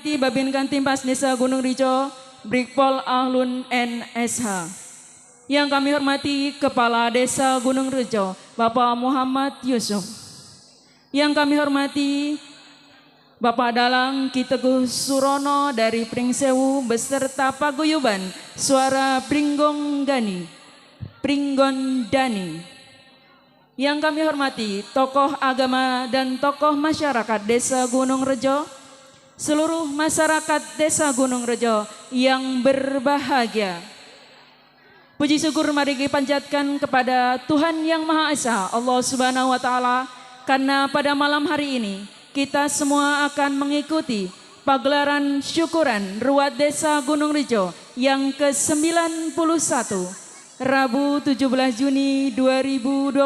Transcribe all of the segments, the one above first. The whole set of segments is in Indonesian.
hormati Babin Kantipas Desa Gunung Rijo, Brigpol Ahlun NSH. Yang kami hormati Kepala Desa Gunung Rejo, Bapak Muhammad Yusuf. Yang kami hormati Bapak Dalang Ki Teguh Surono dari Pringsewu beserta paguyuban Suara Pringgon Dani. Yang kami hormati tokoh agama dan tokoh masyarakat Desa Gunung Rejo, seluruh masyarakat Desa Gunung Rejo yang berbahagia. Puji syukur mari kita panjatkan kepada Tuhan Yang Maha Esa, Allah Subhanahu wa Ta'ala, karena pada malam hari ini kita semua akan mengikuti pagelaran syukuran Ruat Desa Gunung Rejo yang ke-91, Rabu 17 Juni 2026,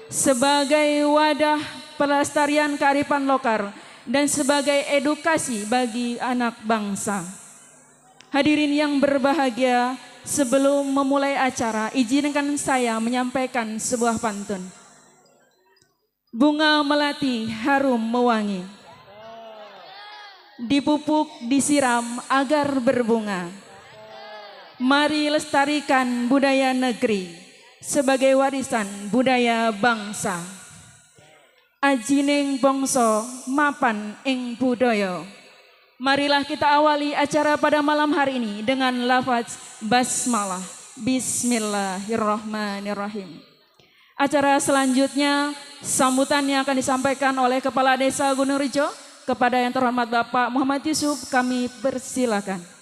sebagai wadah pelestarian kearifan lokal dan sebagai edukasi bagi anak bangsa. Hadirin yang berbahagia, sebelum memulai acara, izinkan saya menyampaikan sebuah pantun. Bunga melati harum mewangi, dipupuk disiram agar berbunga. Mari lestarikan budaya negeri sebagai warisan budaya bangsa. Ajining bangsa mapan ing budaya. Marilah kita awali acara pada malam hari ini dengan lafaz basmalah. Bismillahirrahmanirrahim. Acara selanjutnya sambutannya akan disampaikan oleh Kepala Desa Gunung Rejo. Kepada yang terhormat Bapak Muhammad Yusuf, kami persilakan.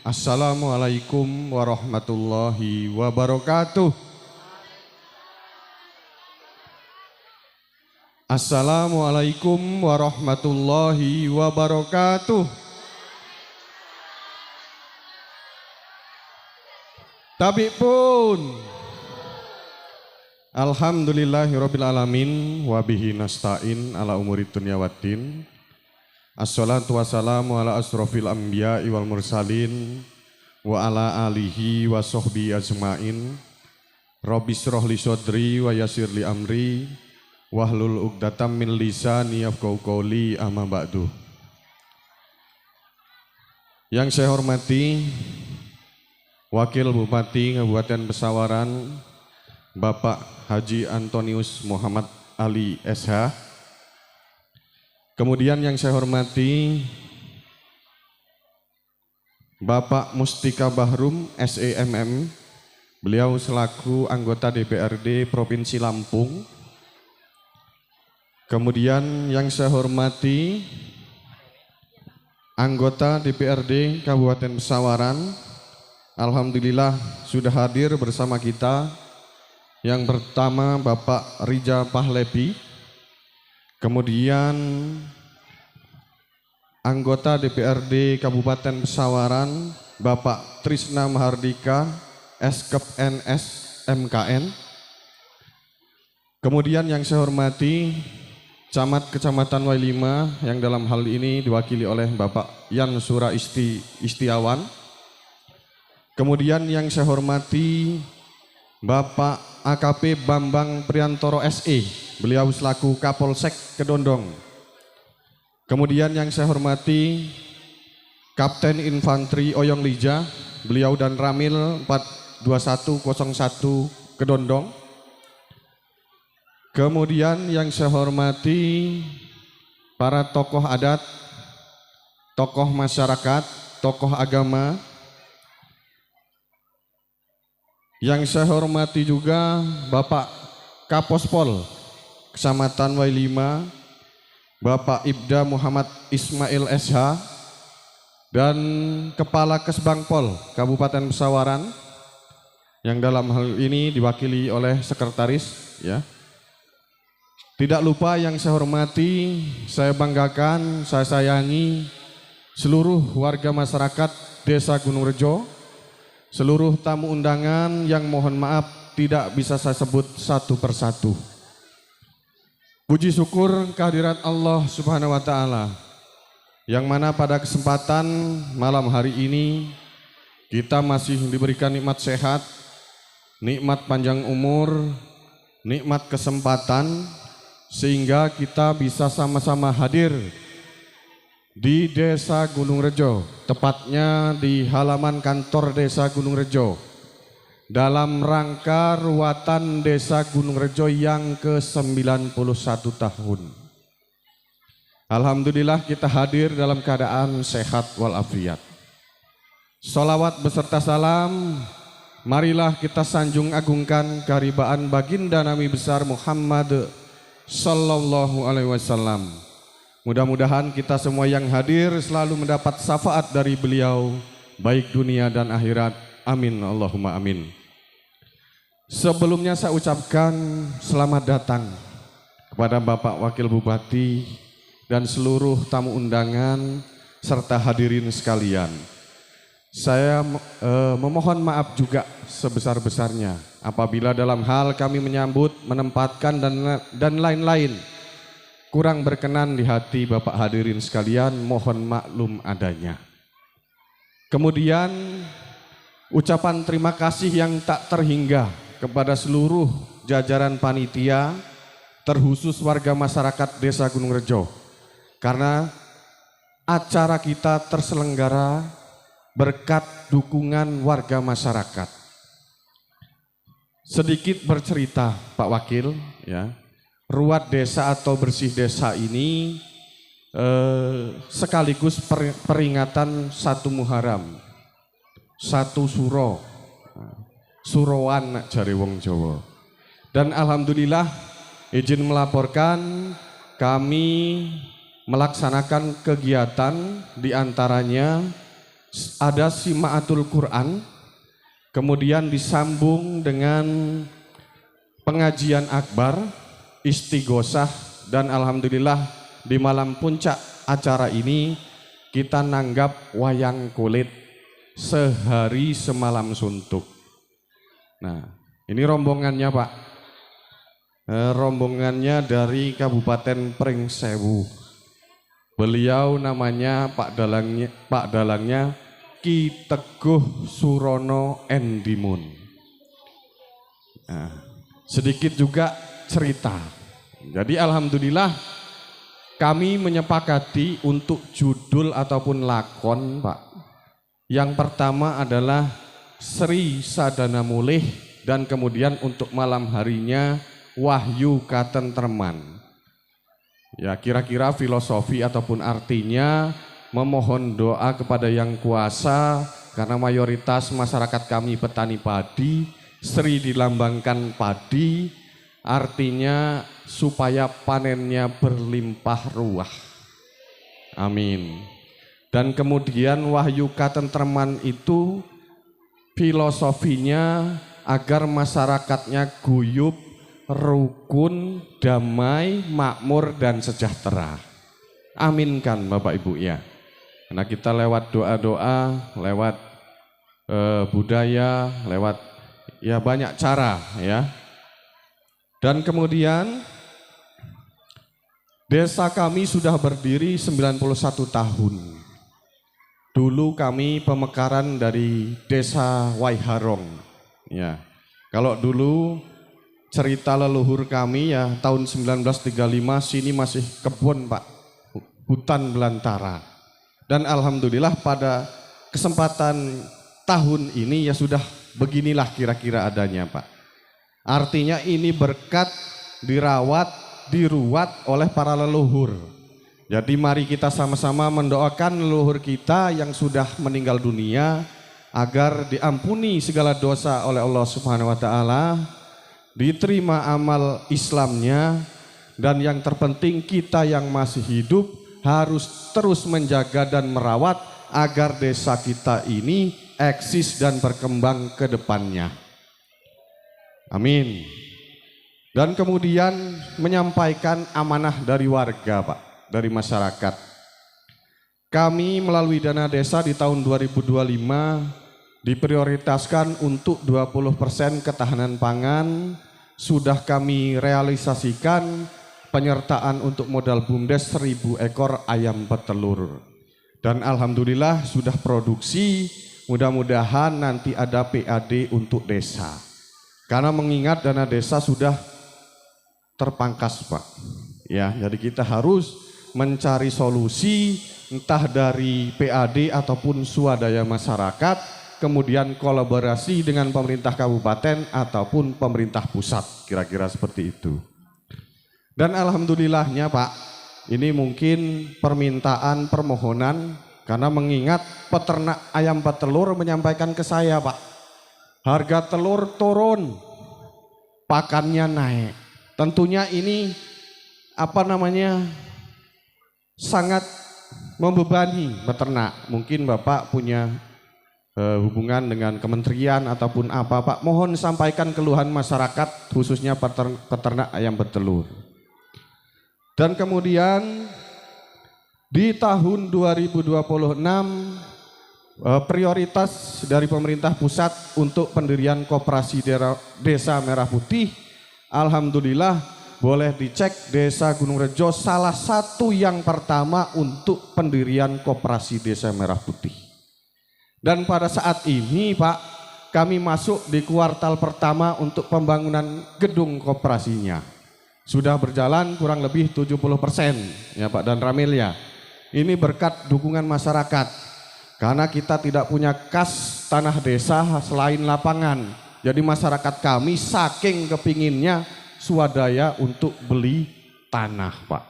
Assalamualaikum warahmatullahi wabarakatuh. Assalamualaikum warahmatullahi wabarakatuh. Tapi pun alhamdulillahirabbil alamin wa bihi nasta'in ala umurid dunya waddin. Assalatu wassalamu ala asrofil anbiya'i wal mursalin wa ala alihi wa sahbihi ajma'in. Rabbi shrah li sadri wa yassir li amri wahlul 'uqdatam min lisani yafqahu qawli, amma ba'du. Yang saya hormati Wakil Bupati Kabupaten Pesawaran Bapak Haji Antonius Muhammad Ali SH. Kemudian yang saya hormati Bapak Mustika Bahrum SEMM, beliau selaku anggota DPRD Provinsi Lampung. Kemudian yang saya hormati anggota DPRD Kabupaten Pesawaran, alhamdulillah sudah hadir bersama kita. Yang pertama Bapak Rija Pahlebi. Kemudian anggota DPRD Kabupaten Pesawaran Bapak Trisna Mahardika Eskep NS MKN. Kemudian yang saya hormati Camat Kecamatan Wailima yang dalam hal ini diwakili oleh Bapak Yan Sura Istiawan. Kemudian yang saya hormati Bapak AKP Bambang Priantoro SE, beliau selaku Kapolsek Kedondong. Kemudian yang saya hormati Kapten Infanteri Oyong Lija, beliau dan Ramil 42101 Kedondong. Kemudian yang saya hormati para tokoh adat, tokoh masyarakat, tokoh agama. Yang saya hormati juga Bapak Kapospol Kecamatan Wailima, Bapak Ibda Muhammad Ismail SH, dan Kepala Kesbangpol Kabupaten Pesawaran yang dalam hal ini diwakili oleh sekretaris, ya. Tidak lupa yang saya hormati, saya banggakan, saya sayangi seluruh warga masyarakat Desa Gunung Rejo, seluruh tamu undangan yang mohon maaf tidak bisa saya sebut satu persatu. Puji syukur kehadirat Allah Subhanahu wa Ta'ala, yang mana pada kesempatan malam hari ini kita masih diberikan nikmat sehat, nikmat panjang umur, nikmat kesempatan, sehingga kita bisa sama-sama hadir di Desa Gunung Rejo, tepatnya di halaman kantor Desa Gunung Rejo, dalam rangka ruatan Desa Gunung Rejo yang ke-91 tahun. Alhamdulillah kita hadir dalam keadaan sehat walafiat. Sholawat beserta salam, marilah kita sanjung agungkan keharibaan baginda Nabi besar Muhammad sallallahu alaihi wasallam. Mudah-mudahan kita semua yang hadir selalu mendapat syafaat dari beliau, baik dunia dan akhirat. Amin, Allahumma amin. Sebelumnya saya ucapkan selamat datang kepada Bapak Wakil Bupati dan seluruh tamu undangan serta hadirin sekalian. Saya memohon maaf juga sebesar-besarnya apabila dalam hal kami menyambut, menempatkan dan lain-lain kurang berkenan di hati Bapak hadirin sekalian, mohon maklum adanya. Kemudian ucapan terima kasih yang tak terhingga kepada seluruh jajaran panitia, terkhusus warga masyarakat Desa Gunung Rejo, karena acara kita terselenggara berkat dukungan warga masyarakat. Sedikit bercerita Pak Wakil, ya, ruat desa atau bersih desa ini sekaligus peringatan satu Muharram, satu Suro, Suroan jare wong Jawa. Dan alhamdulillah izin melaporkan kami melaksanakan kegiatan diantaranya ada simaatul Quran, kemudian disambung dengan pengajian akbar, istighosah, dan alhamdulillah di malam puncak acara ini kita nanggap wayang kulit sehari semalam suntuk. Nah, ini rombongannya Pak, rombongannya dari Kabupaten Pringsewu. Beliau namanya Pak Dalangnya Ki Teguh Surono Endimun. Nah, sedikit juga cerita. Jadi alhamdulillah kami menyepakati untuk judul ataupun lakon Pak. Yang pertama adalah Sri Sadana Mulih, dan kemudian untuk malam harinya Wahyu Katentreman. Ya, kira-kira filosofi ataupun artinya memohon doa kepada Yang Kuasa, karena mayoritas masyarakat kami petani padi, Sri dilambangkan padi, artinya supaya panennya berlimpah ruah. Amin. Dan kemudian Wahyu Katentreman itu filosofinya agar masyarakatnya guyup, rukun, damai, makmur, dan sejahtera. Aminkan Bapak Ibu ya. Karena kita lewat doa-doa, lewat budaya, lewat ya banyak cara ya. Dan kemudian desa kami sudah berdiri 91 tahun. Dulu kami pemekaran dari Desa Waiharong. Ya. Kalau dulu cerita leluhur kami ya tahun 1935 sini masih kebun Pak, hutan belantara. Dan alhamdulillah pada kesempatan tahun ini ya sudah beginilah kira-kira adanya Pak. Artinya ini berkat dirawat, diruat oleh para leluhur. Jadi mari kita sama-sama mendoakan leluhur kita yang sudah meninggal dunia agar diampuni segala dosa oleh Allah Subhanahu wa taala, diterima amal Islamnya, dan yang terpenting kita yang masih hidup harus terus menjaga dan merawat agar desa kita ini eksis dan berkembang ke depannya. Amin. Dan kemudian menyampaikan amanah dari warga Pak, dari masyarakat. Kami melalui dana desa di tahun 2025 diprioritaskan untuk 20% ketahanan pangan. Sudah kami realisasikan penyertaan untuk modal BUMDes 1000 ekor ayam petelur. Dan alhamdulillah sudah produksi mudah-mudahan nanti ada PAD untuk desa. Karena mengingat dana desa sudah terpangkas Pak. Ya, jadi kita harus mencari solusi entah dari PAD ataupun swadaya masyarakat, kemudian kolaborasi dengan pemerintah kabupaten ataupun pemerintah pusat, kira-kira seperti itu. Dan alhamdulillahnya Pak, ini mungkin permintaan permohonan karena mengingat peternak ayam petelur menyampaikan ke saya Pak, harga telur turun, pakannya naik. Tentunya ini sangat membebani peternak. Mungkin Bapak punya hubungan dengan kementerian ataupun apa Pak, mohon sampaikan keluhan masyarakat khususnya peternak ayam petelur. Dan kemudian di tahun 2026 prioritas dari pemerintah pusat untuk pendirian koperasi Desa Merah Putih, alhamdulillah boleh dicek Desa Gunung Rejo salah satu yang pertama untuk pendirian koperasi Desa Merah Putih. Dan pada saat ini Pak, kami masuk di kuartal pertama untuk pembangunan gedung koperasinya. Sudah berjalan kurang lebih 70% ya Pak dan Ramil ya. Ini berkat dukungan masyarakat. Karena kita tidak punya kas tanah desa selain lapangan. Jadi masyarakat kami saking kepinginnya swadaya untuk beli tanah Pak.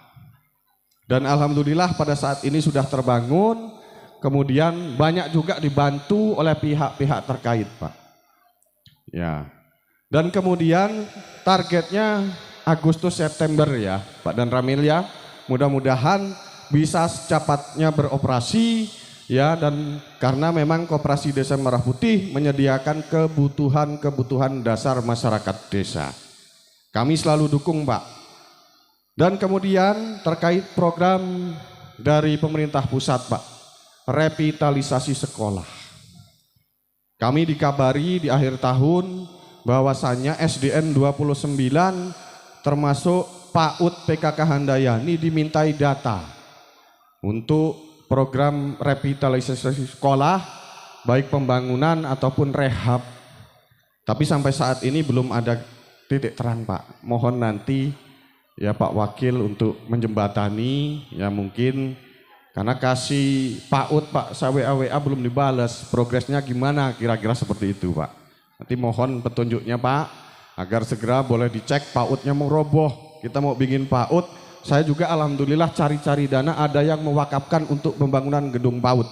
Dan alhamdulillah pada saat ini sudah terbangun. Kemudian banyak juga dibantu oleh pihak-pihak terkait Pak. Ya. Dan kemudian targetnya Agustus September ya Pak dan Ramil ya. Mudah-mudahan bisa secepatnya beroperasi ya, dan karena memang Koperasi Desa Merah Putih menyediakan kebutuhan dasar masyarakat desa. Kami selalu dukung Pak. Dan kemudian terkait program dari pemerintah pusat Pak, revitalisasi sekolah. Kami dikabari di akhir tahun bahwasannya SDN 29 termasuk PAUD PKK Handayani dimintai data untuk program revitalisasi sekolah, baik pembangunan ataupun rehab. Tapi sampai saat ini belum ada titik terang Pak. Mohon nanti ya Pak Wakil untuk menjembatani ya, mungkin karena kasih PAUD Pak WA belum dibalas, progresnya gimana, kira-kira seperti itu Pak. Nanti mohon petunjuknya Pak, agar segera boleh dicek PAUD-nya mau roboh. Kita mau bikin PAUD, saya juga alhamdulillah cari-cari dana, ada yang mewakafkan untuk pembangunan gedung PAUD.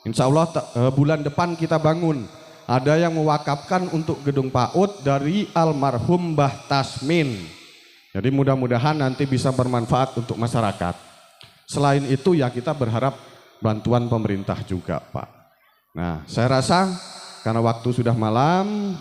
Insya Allah bulan depan kita bangun. Ada yang mewakafkan untuk gedung PAUD dari almarhum Mbah Tasmin. Jadi mudah-mudahan nanti bisa bermanfaat untuk masyarakat. Selain itu ya kita berharap bantuan pemerintah juga Pak. Nah saya rasa karena waktu sudah malam,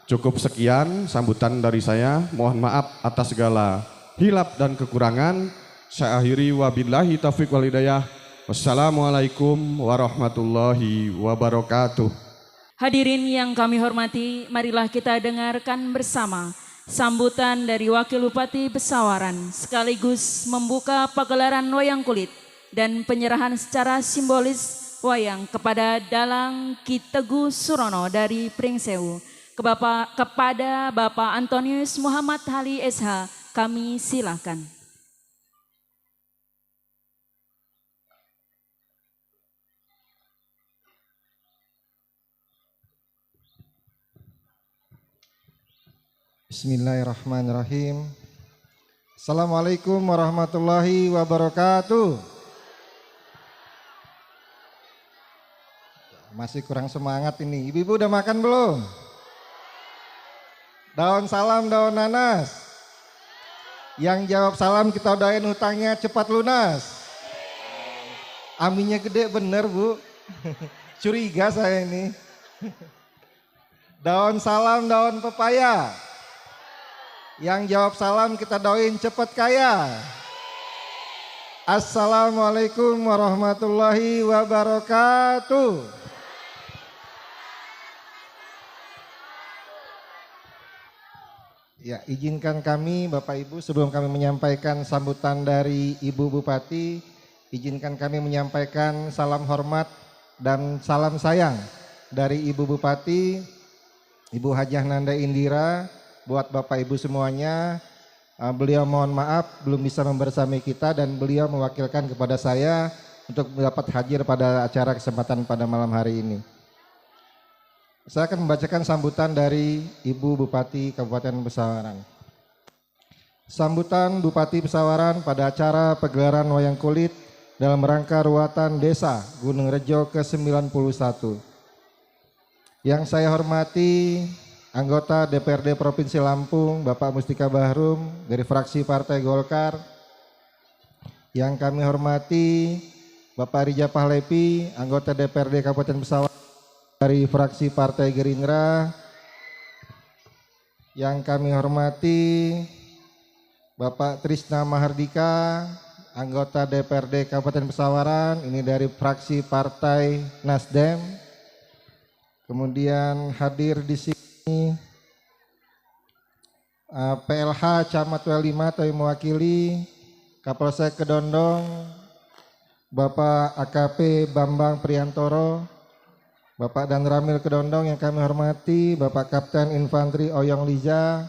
cukup sekian sambutan dari saya. Mohon maaf atas segala hilap dan kekurangan. Saya akhiri wabillahi taufiq wal hidayah. Wassalamualaikum warahmatullahi wabarakatuh. Hadirin yang kami hormati, marilah kita dengarkan bersama sambutan dari Wakil Bupati Besawaran sekaligus membuka pagelaran wayang kulit dan penyerahan secara simbolis wayang kepada Dalang Ki Teguh Surono dari Pringsewu. Kepada Bapak Antonius Muhammad Hali SH, kami silakan. Bismillahirrahmanirrahim. Assalamualaikum warahmatullahi wabarakatuh. Masih kurang semangat ini. Ibu-ibu udah makan belum? Daun salam, daun nanas. Yang jawab salam kita doain hutangnya cepat lunas. Aminnya gede bener Bu. Curiga saya ini. Daun salam, daun pepaya. Yang jawab salam kita doain cepat kaya. Assalamualaikum warahmatullahi wabarakatuh. Ya, izinkan kami Bapak Ibu sebelum kami menyampaikan sambutan dari Ibu Bupati, izinkan kami menyampaikan salam hormat dan salam sayang dari Ibu Bupati, Ibu Hajah Nanda Indira, buat Bapak Ibu semuanya. Beliau mohon maaf belum bisa membersami kita dan beliau mewakilkan kepada saya untuk dapat hadir pada acara kesempatan pada malam hari ini. Saya akan membacakan sambutan dari Ibu Bupati Kabupaten Pesawaran. Sambutan Bupati Pesawaran pada acara pegelaran wayang kulit dalam rangka ruatan Desa Gunung Rejo ke-91. Yang saya hormati anggota DPRD Provinsi Lampung, Bapak Mustika Bahrum dari fraksi Partai Golkar. Yang kami hormati Bapak Rija Pahlepi, anggota DPRD Kabupaten Pesawaran dari fraksi Partai Gerindra. Yang kami hormati Bapak Trisna Mahardika, anggota DPRD Kabupaten Pesawaran, ini dari fraksi Partai Nasdem. Kemudian hadir di sini PLH Camat W5 atau yang mewakili Kapolsek Kedondong, Bapak AKP Bambang Priantoro, Bapak Dan Ramil Kedondong yang kami hormati, Bapak Kapten Infanteri Oyong Liza,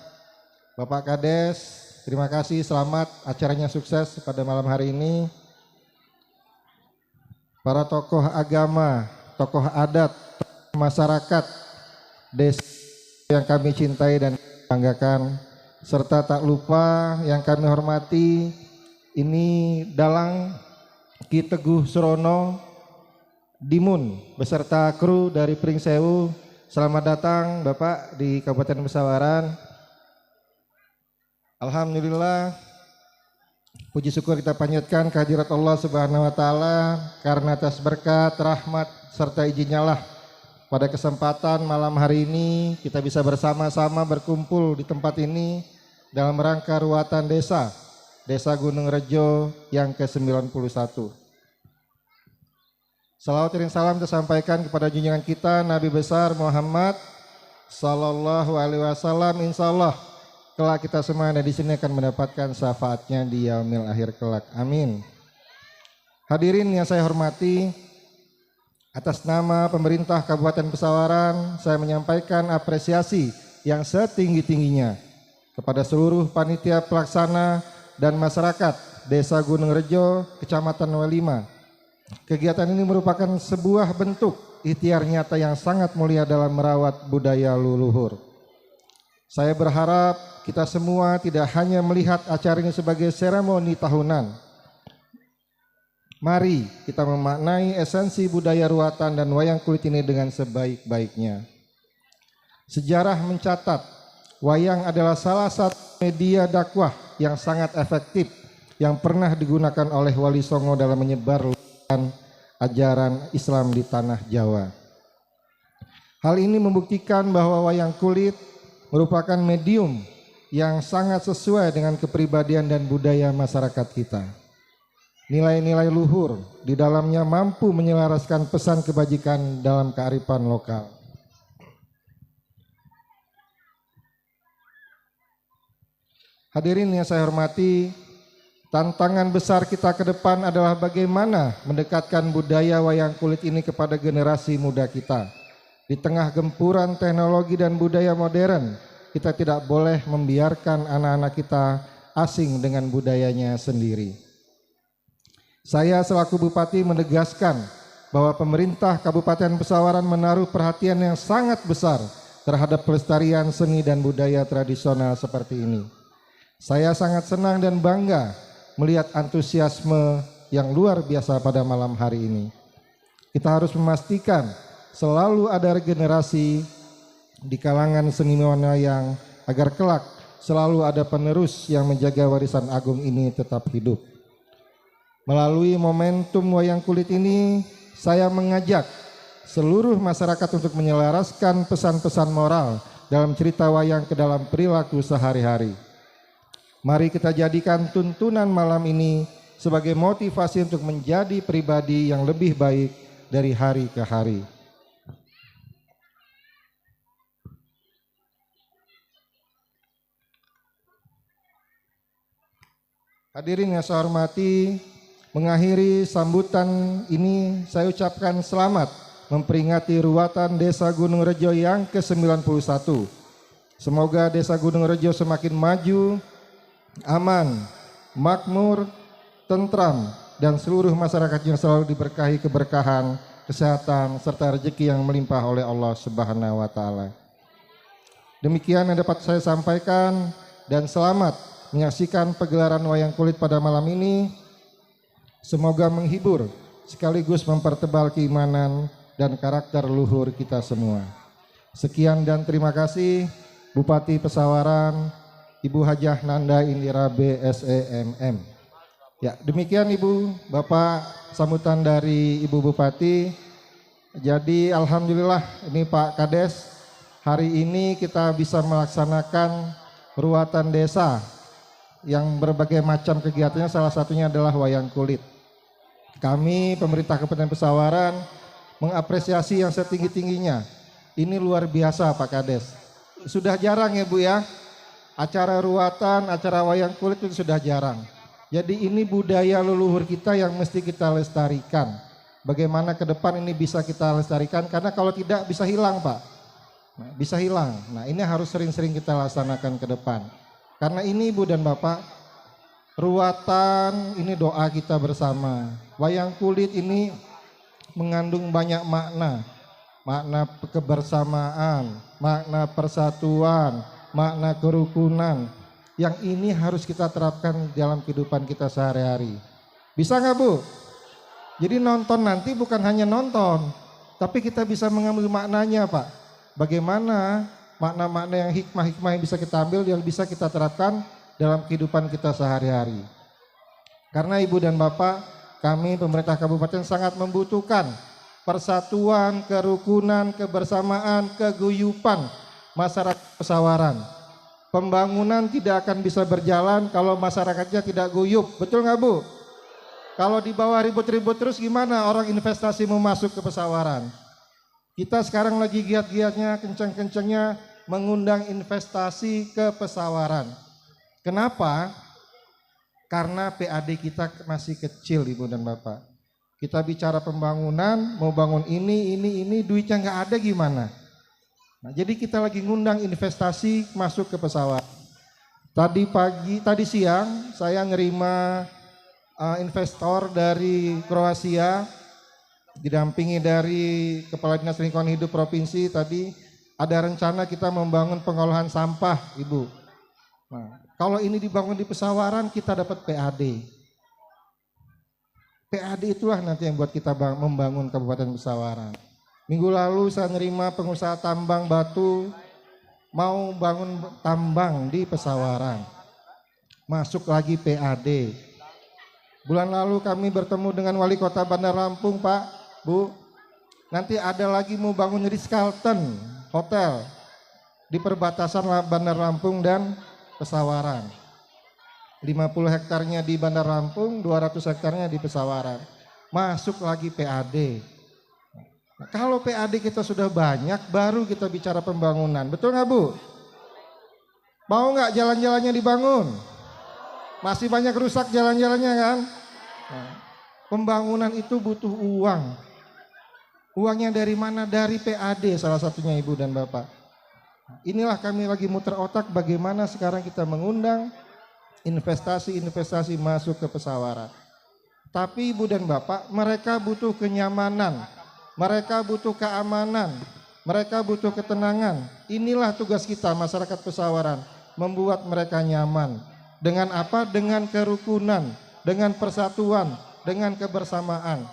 Bapak Kades, terima kasih, selamat, acaranya sukses pada malam hari ini. Para tokoh agama, tokoh adat, masyarakat desa yang kami cintai dan banggakan, serta tak lupa yang kami hormati, ini Dalang Ki Teguh Surono Dimun beserta kru dari Pringsewu. Selamat datang Bapak di Kabupaten Pesawaran. Alhamdulillah, puji syukur kita panjatkan kehadirat Allah Subhanahu wa taala karena atas berkat, rahmat serta izinnya lah pada kesempatan malam hari ini kita bisa bersama-sama berkumpul di tempat ini dalam rangka ruatan Desa Gunung Rejo yang ke-91. Salawat dan salam tersampaikan kepada junjungan kita Nabi besar Muhammad sallallahu alaihi wasallam. Insyaallah kelak kita semua yang ada di sini akan mendapatkan syafaatnya di yaumil akhir kelak. Amin. Hadirin yang saya hormati, atas nama pemerintah Kabupaten Pesawaran, saya menyampaikan apresiasi yang setinggi-tingginya kepada seluruh panitia pelaksana dan masyarakat Desa Gunung Rejo, Kecamatan W5. Kegiatan ini merupakan sebuah bentuk ikhtiar nyata yang sangat mulia dalam merawat budaya leluhur. Saya berharap kita semua tidak hanya melihat acara ini sebagai seremoni tahunan. Mari kita memaknai esensi budaya ruatan dan wayang kulit ini dengan sebaik-baiknya. Sejarah mencatat, wayang adalah salah satu media dakwah yang sangat efektif yang pernah digunakan oleh Wali Songo dalam menyebarluaskan ajaran Islam di tanah Jawa. Hal ini membuktikan bahwa wayang kulit merupakan medium yang sangat sesuai dengan kepribadian dan budaya masyarakat kita. Nilai-nilai luhur di dalamnya mampu menyelaraskan pesan kebajikan dalam kearifan lokal. Hadirin yang saya hormati, tantangan besar kita ke depan adalah bagaimana mendekatkan budaya wayang kulit ini kepada generasi muda kita. Di tengah gempuran teknologi dan budaya modern, kita tidak boleh membiarkan anak-anak kita asing dengan budayanya sendiri. Saya selaku Bupati menegaskan bahwa pemerintah Kabupaten Pesawaran menaruh perhatian yang sangat besar terhadap pelestarian seni dan budaya tradisional seperti ini. Saya sangat senang dan bangga melihat antusiasme yang luar biasa pada malam hari ini. Kita harus memastikan selalu ada regenerasi di kalangan seniman wayang agar kelak selalu ada penerus yang menjaga warisan agung ini tetap hidup. Melalui momentum wayang kulit ini, saya mengajak seluruh masyarakat untuk menyelaraskan pesan-pesan moral dalam cerita wayang ke dalam perilaku sehari-hari. Mari kita jadikan tuntunan malam ini sebagai motivasi untuk menjadi pribadi yang lebih baik dari hari ke hari. Hadirin yang saya hormati, mengakhiri sambutan ini saya ucapkan selamat memperingati ruatan Desa Gunung Rejo yang ke-91. Semoga Desa Gunung Rejo semakin maju, aman, makmur, tentram, dan seluruh masyarakatnya selalu diberkahi keberkahan, kesehatan, serta rezeki yang melimpah oleh Allah Subhanahu wa Ta'ala. Demikian yang dapat saya sampaikan, dan selamat menyaksikan pegelaran wayang kulit pada malam ini. Semoga menghibur sekaligus mempertebal keimanan dan karakter luhur kita semua. Sekian dan terima kasih Bupati Pesawaran, Ibu Hajah Nanda Indira BSEMM. Ya, demikian Ibu, Bapak, sambutan dari Ibu Bupati. Jadi alhamdulillah ini Pak Kades, hari ini kita bisa melaksanakan ruatan desa yang berbagai macam kegiatannya, salah satunya adalah wayang kulit. Kami pemerintah Kabupaten Pesawaran mengapresiasi yang setinggi-tingginya. Ini luar biasa Pak Kades. Sudah jarang ya Bu ya, acara ruatan, acara wayang kulit itu sudah jarang. Jadi ini budaya leluhur kita yang mesti kita lestarikan. Bagaimana ke depan ini bisa kita lestarikan, karena kalau tidak bisa hilang Pak. Nah, bisa hilang. Nah ini harus sering-sering kita laksanakan ke depan. Karena ini Ibu dan Bapak, ruatan ini doa kita bersama. Wayang kulit ini mengandung banyak makna. Makna kebersamaan, makna persatuan, makna kerukunan. Yang ini harus kita terapkan dalam kehidupan kita sehari-hari. Bisa nggak Bu? Jadi nonton nanti bukan hanya nonton, tapi kita bisa mengambil maknanya Pak. Bagaimana makna-makna yang hikmah-hikmah yang bisa kita ambil, yang bisa kita terapkan dalam kehidupan kita sehari-hari. Karena Ibu dan Bapak, kami pemerintah kabupaten sangat membutuhkan persatuan, kerukunan, kebersamaan, keguyupan masyarakat Pesawaran. Pembangunan tidak akan bisa berjalan kalau masyarakatnya tidak guyup. Betul nggak Bu? Kalau di bawah ribut-ribut terus gimana orang investasi mau masuk ke Pesawaran? Kita sekarang lagi giat-giatnya, kencang-kencangnya mengundang investasi ke Pesawaran. Kenapa? Karena PAD kita masih kecil Ibu dan Bapak. Kita bicara pembangunan, mau bangun ini, duitnya nggak ada gimana? Nah, jadi kita lagi ngundang investasi masuk ke Pesawaran. Tadi siang saya nerima investor dari Kroasia, didampingi dari Kepala Dinas Lingkungan Hidup Provinsi. Tadi ada rencana kita membangun pengolahan sampah, Ibu. Nah, kalau ini dibangun di Pesawaran, kita dapat PAD. PAD itulah nanti yang buat kita membangun Kabupaten Pesawaran. Minggu lalu saya nerima pengusaha tambang batu mau bangun tambang di Pesawaran. Masuk lagi PAD. Bulan lalu kami bertemu dengan Wali Kota Bandar Lampung, Pak, Bu. Nanti ada lagi mau bangun Ritz-Carlton Hotel di perbatasan Bandar Lampung dan Pesawaran. 50 hektarnya di Bandar Lampung, 200 hektarnya di Pesawaran. Masuk lagi PAD. Nah, kalau PAD kita sudah banyak, baru kita bicara pembangunan. Betul nggak Bu? Mau nggak jalan-jalannya dibangun? Masih banyak rusak jalan-jalannya kan? Nah, pembangunan itu butuh uang. Uangnya dari mana? Dari PAD salah satunya Ibu dan Bapak. Inilah kami lagi muter otak bagaimana sekarang kita mengundang investasi-investasi masuk ke Pesawaran. Tapi Ibu dan Bapak, mereka butuh kenyamanan, mereka butuh keamanan, mereka butuh ketenangan. Inilah tugas kita masyarakat Pesawaran, membuat mereka nyaman. Dengan apa? Dengan kerukunan, dengan persatuan, dengan kebersamaan.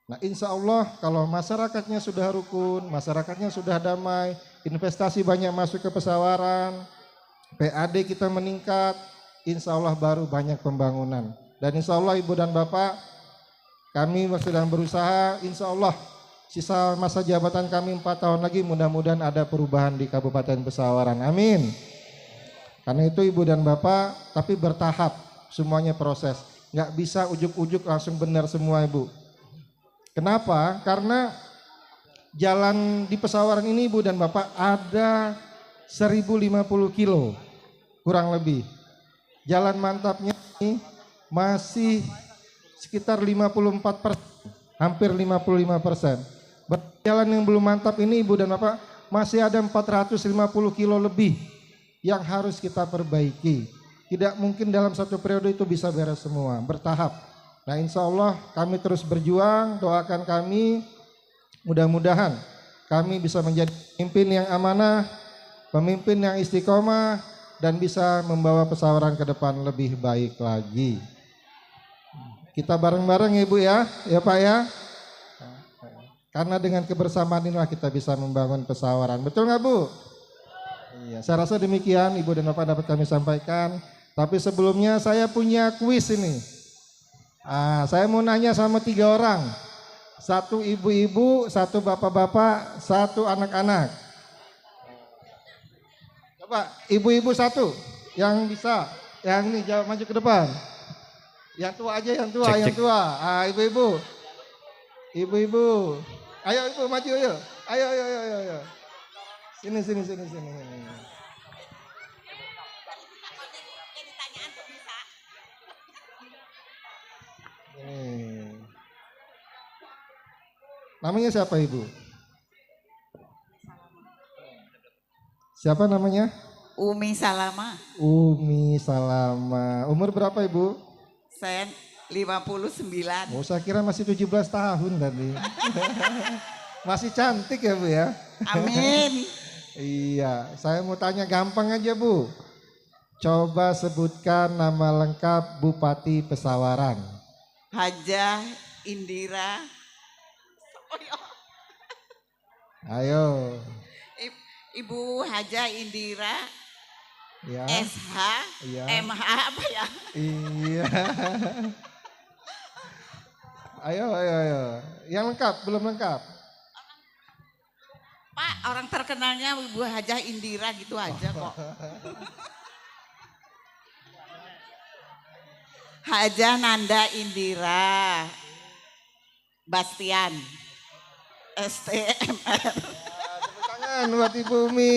Nah insya Allah kalau masyarakatnya sudah rukun, masyarakatnya sudah damai, investasi banyak masuk ke Pesawaran, PAD kita meningkat, insya Allah baru banyak pembangunan. Dan insya Allah Ibu dan Bapak, kami sedang berusaha, insya Allah sisa masa jabatan kami 4 tahun lagi, mudah-mudahan ada perubahan di Kabupaten Pesawaran. Amin. Karena itu Ibu dan Bapak, tapi bertahap, semuanya proses. Nggak bisa ujuk-ujuk langsung benar semua Ibu. Kenapa? Karena jalan di Pesawaran ini Ibu dan Bapak ada 1050 kilo kurang lebih. Jalan mantapnya ini masih sekitar 54%, hampir 55%. Jalan yang belum mantap ini Ibu dan Bapak, masih ada 450 kilo lebih yang harus kita perbaiki. Tidak mungkin dalam satu periode itu bisa beres semua, bertahap. Nah insya Allah kami terus berjuang, doakan kami, mudah-mudahan kami bisa menjadi pemimpin yang amanah, pemimpin yang istiqomah, dan bisa membawa Pesawaran ke depan lebih baik lagi. Kita bareng-bareng ya Ibu ya Pak ya. Karena dengan kebersamaan inilah kita bisa membangun Pesawaran. Betul nggak Bu? Iya, saya rasa demikian Ibu dan Bapak dapat kami sampaikan. Tapi sebelumnya saya punya kuis ini. Saya mau nanya sama 3 orang. 1 ibu-ibu, 1 bapak-bapak, 1 anak-anak. Coba ibu-ibu 1 yang bisa. Yang ini jawab maju ke depan. Yang tua aja, yang tua, yang tua. Ibu-ibu. Ibu-ibu. Ayo Ibu maju yuk. Ayo. Sini. Namanya siapa Ibu? Siapa namanya? Umi Salama. Umi Salama. Umur berapa Ibu? Saya 59. Oh, saya kira masih 17 tahun tadi. Masih cantik ya Bu ya? Amin. Iya, saya mau tanya gampang aja Bu. Coba sebutkan nama lengkap Bupati Pesawaran. Hajah Indira. Ayo. Ibu Hajah Indira. Ya. SH. Iya. MH apa ya? Iya. Ayo. Yang lengkap, belum lengkap. Pak, orang terkenalnya Ibu Hajah Indira gitu aja kok. Hajah Nanda Indira Bastian STMR. Tepuk tangan buat Ibu Umi.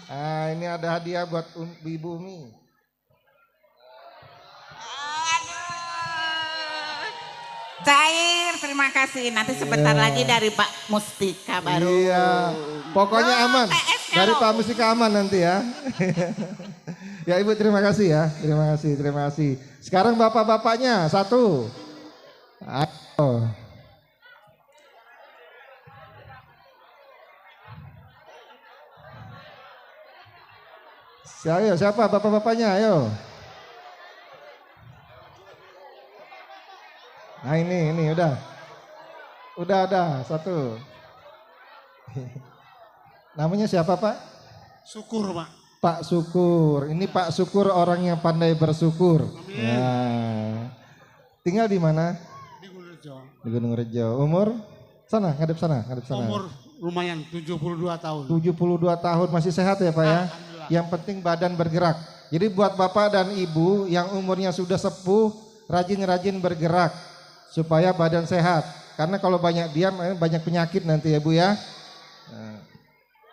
Ini ada hadiah buat Ibu Umi. Cair, terima kasih. Nanti sebentar lagi dari Pak Mustika baru. Iya, pokoknya aman. Dari Pak Mustika aman nanti ya. Ya Ibu terima kasih ya, terima kasih. Sekarang bapak-bapaknya 1. Ayo. Siapa bapak-bapaknya? Ayo. Nah ini udah. Udah 1. Namanya siapa Pak? Syukur Pak. Pak Syukur. Ini Pak Syukur orang yang pandai bersyukur. Nah, tinggal di mana? Di Gunung Rejo. Di Gunung Rejo. Umur? Ngadep sana. Umur lumayan 72 tahun. 72 tahun masih sehat ya Pak ya? Yang penting badan bergerak. Jadi buat Bapak dan Ibu yang umurnya sudah sepuh, rajin-rajin bergerak supaya badan sehat. Karena kalau banyak diam banyak penyakit nanti ya Bu ya.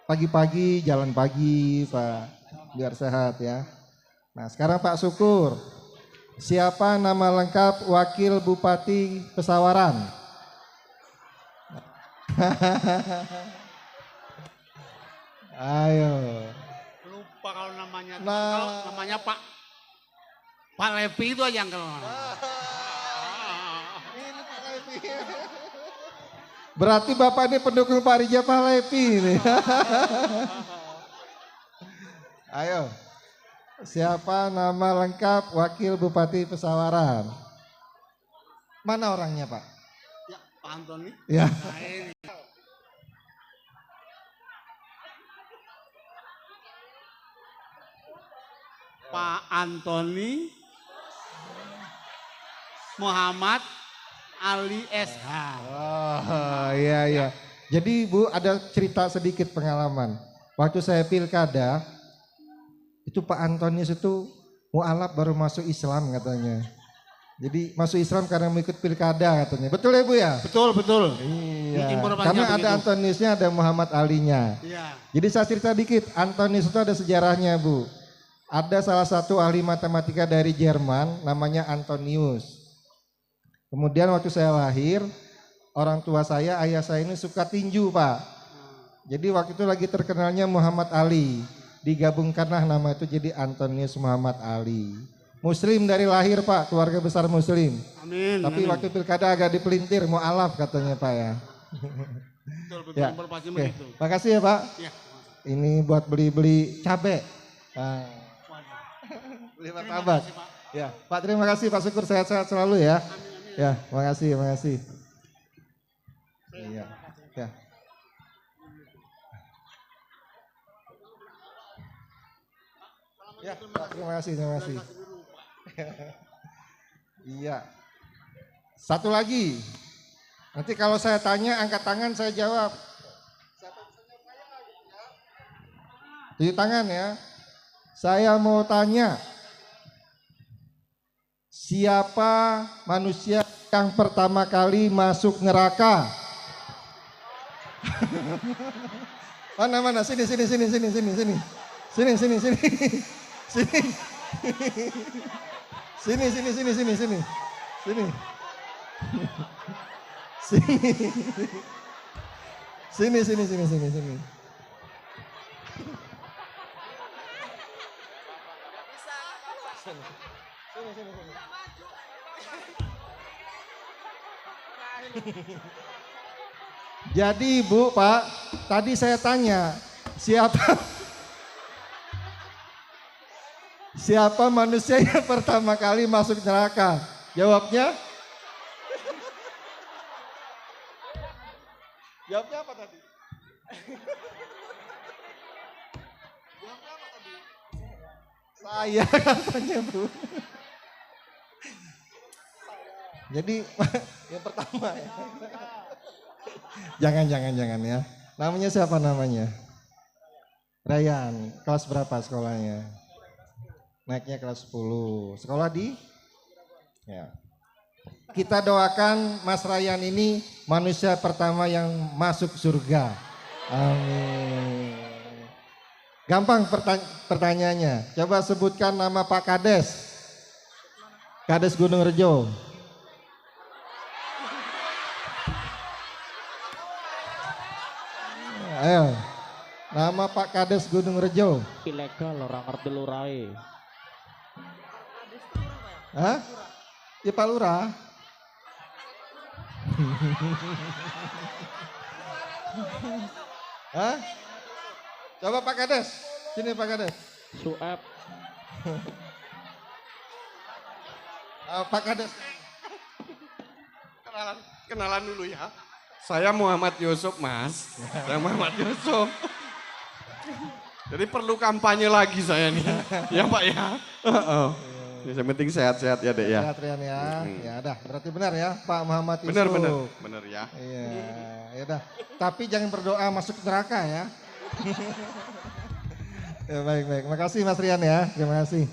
Pagi-pagi jalan pagi Pak, biar sehat ya. Nah sekarang Pak Syukur, siapa nama lengkap Wakil Bupati Pesawaran? Ayo. Lupa kalau namanya. Nah. Kalau namanya Pak Levi itu aja yang kalau. Berarti Bapak ini pendukung Pak Rija Pahlevi ini. Ayo. Siapa nama lengkap Wakil Bupati Pesawaran? Mana orangnya Pak? Ya, Pak Antoni. Ya. Nah, ini. Pak Antoni Muhammad Ali SH. Oh iya. Jadi Bu ada cerita sedikit pengalaman. Waktu saya pilkada, itu Pak Antonius itu mualaf baru masuk Islam katanya. Jadi masuk Islam karena mengikut pilkada katanya. Betul ya Bu ya? Betul. Iya. Informasinya Karena ada begitu. Antoniusnya ada Muhammad Alinya. Iya. Jadi saya cerita dikit, Antonius itu ada sejarahnya Bu. Ada salah satu ahli matematika dari Jerman namanya Antonius. Kemudian waktu saya lahir, orang tua saya, ayah saya ini suka tinju Pak. Jadi waktu itu lagi terkenalnya Muhammad Ali. Digabungkanlah nama itu jadi Antonius Muhammad Ali. Muslim dari lahir Pak, keluarga besar Muslim. Amin. Tapi waktu pilkada agak dipelintir, mau alaf katanya Pak ya. Betul, Ya, pasti oke. begitu. Makasih ya Pak. Ya. Ini buat beli-beli cabai. Nah. Beli martabak. Ya, Pak terima kasih Pak Syukur, sehat-sehat selalu ya. Ya, makasih, makasih. Iya, ya. Ya, Pak, terima kasih, terima kasih. Iya. Satu lagi. Nanti kalau saya tanya, angkat tangan saya jawab. Tunjuk tangan ya. Saya mau tanya, siapa manusia yang pertama kali masuk neraka? Mana? Sini. Sini. Sini. Sini. Jadi Ibu, Pak, tadi saya tanya, siapa manusia yang pertama kali masuk neraka? Jawabnya? Jawabnya apa tadi? Jawabnya apa tadi? Saya katanya Bu. Jadi yang pertama ya. Jangan ya. Namanya siapa namanya? Ryan. Kelas berapa sekolahnya? Naiknya kelas 10. Sekolah di? Ya. Kita doakan Mas Ryan ini manusia pertama yang masuk surga. Amin. Gampang pertanyaannya. Coba sebutkan nama Pak Kades. Kades Gunung Rejo. Ayo. Nama Pak Kades Gunung Rejo. Ilegal orang ngerti lurai. Hah? Ya Pak Lurah. Hah? Coba Pak Kades. Sini Pak Kades. Sueb. Pak Kades. Kenalan dulu ya. Saya Muhammad Yusuf Mas. Saya Muhammad Yusuf. Jadi perlu kampanye lagi saya nih. Ya Pak ya. Yang penting sehat-sehat ya Dek ya. Sehat Rian ya. Ya dah, berarti benar ya Pak Muhammad Yusuf. Benar ya. Iya, ya dah. Tapi jangan berdoa masuk neraka ya. Ya baik. Makasih Mas Rian ya. Terima kasih.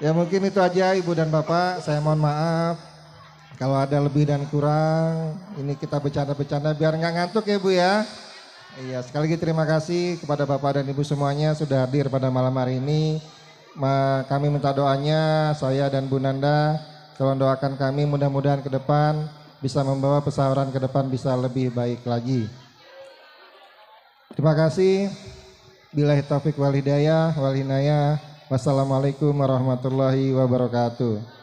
Ya mungkin itu aja Ibu dan Bapak. Saya mohon maaf. Kalau ada lebih dan kurang, ini kita bercanda-bercanda biar nggak ngantuk ya Bu ya. Iya, sekali lagi terima kasih kepada Bapak dan Ibu semuanya sudah hadir pada malam hari ini. Kami minta doanya, saya dan Bu Nanda, tolong doakan kami mudah-mudahan ke depan bisa membawa pesawaran ke depan bisa lebih baik lagi. Terima kasih. Billahi taufik wal hidayah wal hinayah. Wassalamualaikum warahmatullahi wabarakatuh.